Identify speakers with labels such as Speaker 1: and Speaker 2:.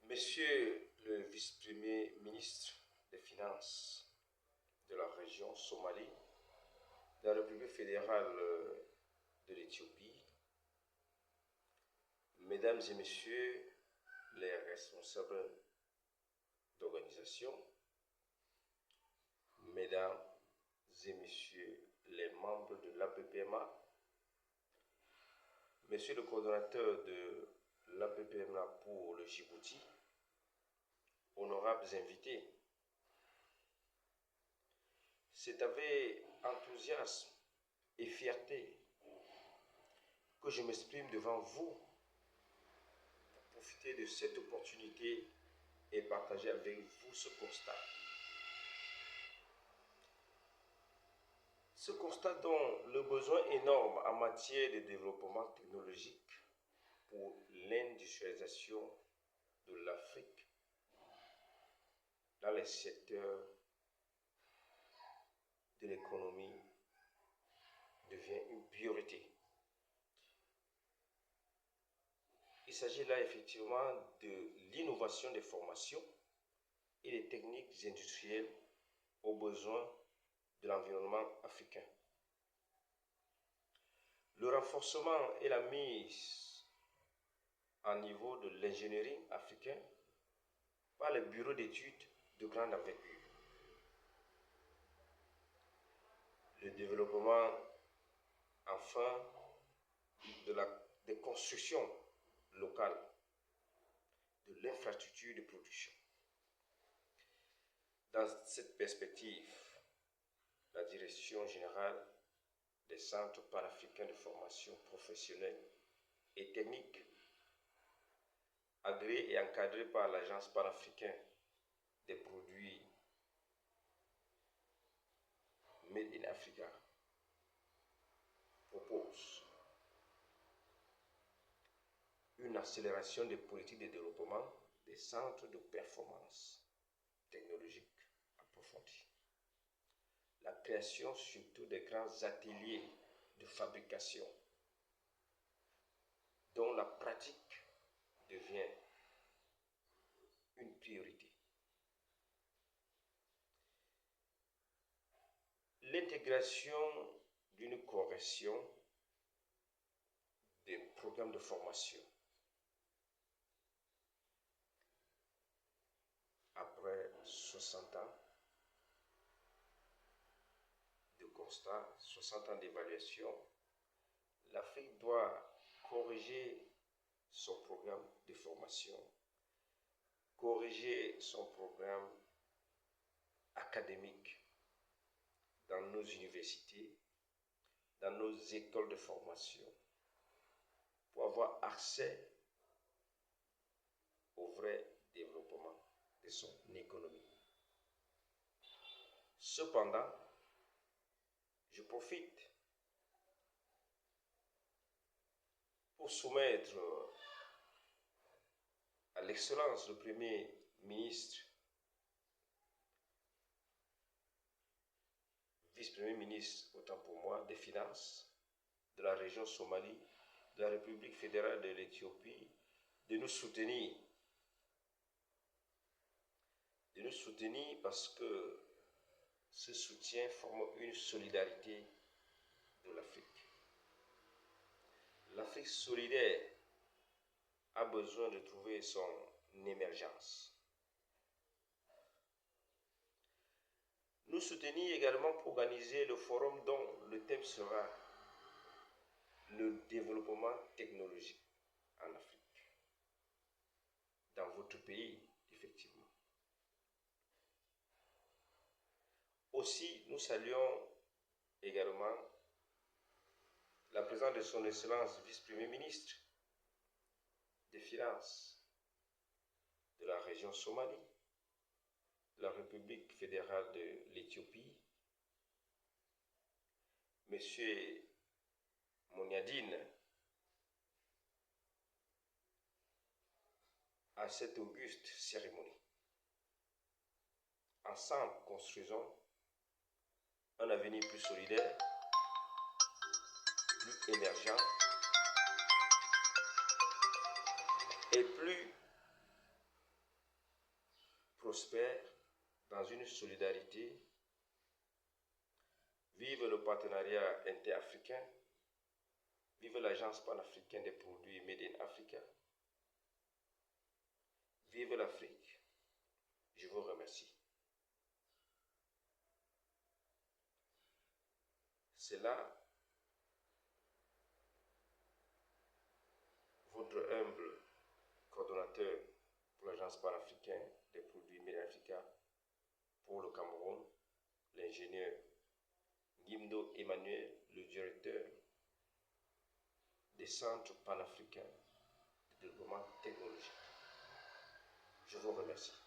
Speaker 1: Monsieur le vice-premier ministre des Finances de la région Somalie, de la République fédérale de l'Éthiopie, mesdames et messieurs les responsables d'organisation, mesdames et messieurs les membres de l'APPMA, monsieur le coordonnateur de l'APPMA pour le Djibouti, honorables invités, c'est avec enthousiasme et fierté que je m'exprime devant vous pour profiter de cette opportunité et partager avec vous ce constat. Ce constat dont le besoin énorme en matière de développement technologique pour l'industrialisation de l'Afrique dans les secteurs de l'économie devient une priorité. Il s'agit là effectivement de l'innovation des formations et des techniques industrielles aux besoins de l'environnement africain. Le renforcement et la mise en niveau de l'ingénierie africaine par les bureaux d'études de grande envergure. Le développement, enfin, des constructions locales, de l'infrastructure de production. Dans cette perspective, la Direction générale des centres panafricains de formation professionnelle et technique, agréée et encadrée par l'Agence panafricaine des produits Made in Africa, propose une accélération des politiques de développement des centres de performance technologique approfondis. La création surtout des grands ateliers de fabrication dont la pratique devient une priorité. L'intégration d'une correction des programmes de formation après 60 ans de constat, 60 ans d'évaluation, l'Afrique doit corriger son programme de formation, corriger son programme académique dans nos universités, dans nos écoles de formation, pour avoir accès au vrai développement de son économie. Cependant, je profite pour soumettre à l'excellence le Premier ministre, vice-premier ministre, autant pour moi, des Finances de la région Somalie, de la République fédérale de l'Éthiopie, de nous soutenir. De nous soutenir parce que ce soutien forme une solidarité de l'Afrique. L'Afrique solidaire a besoin de trouver son émergence. Nous soutenir également pour organiser le forum dont le thème sera le développement technologique en Afrique, dans votre pays, effectivement. Aussi, nous saluons également la présence de son Excellence vice-premier ministre des Finances de la région Somalie, de la République fédérale de l'Éthiopie, M. Moniadine, à cette auguste cérémonie. Ensemble, construisons un avenir plus solidaire, plus émergent et plus prospère dans une solidarité. Vive le partenariat interafricain. Vive l'Agence panafricaine des produits Made in Africa. Vive l'Afrique. Je vous remercie. C'est là votre humble coordonnateur pour l'Agence panafricaine des produits Made in Africa pour le Cameroun, l'ingénieur Gimdo Emmanuel, le directeur des centres panafricains de développement technologique. Je vous remercie.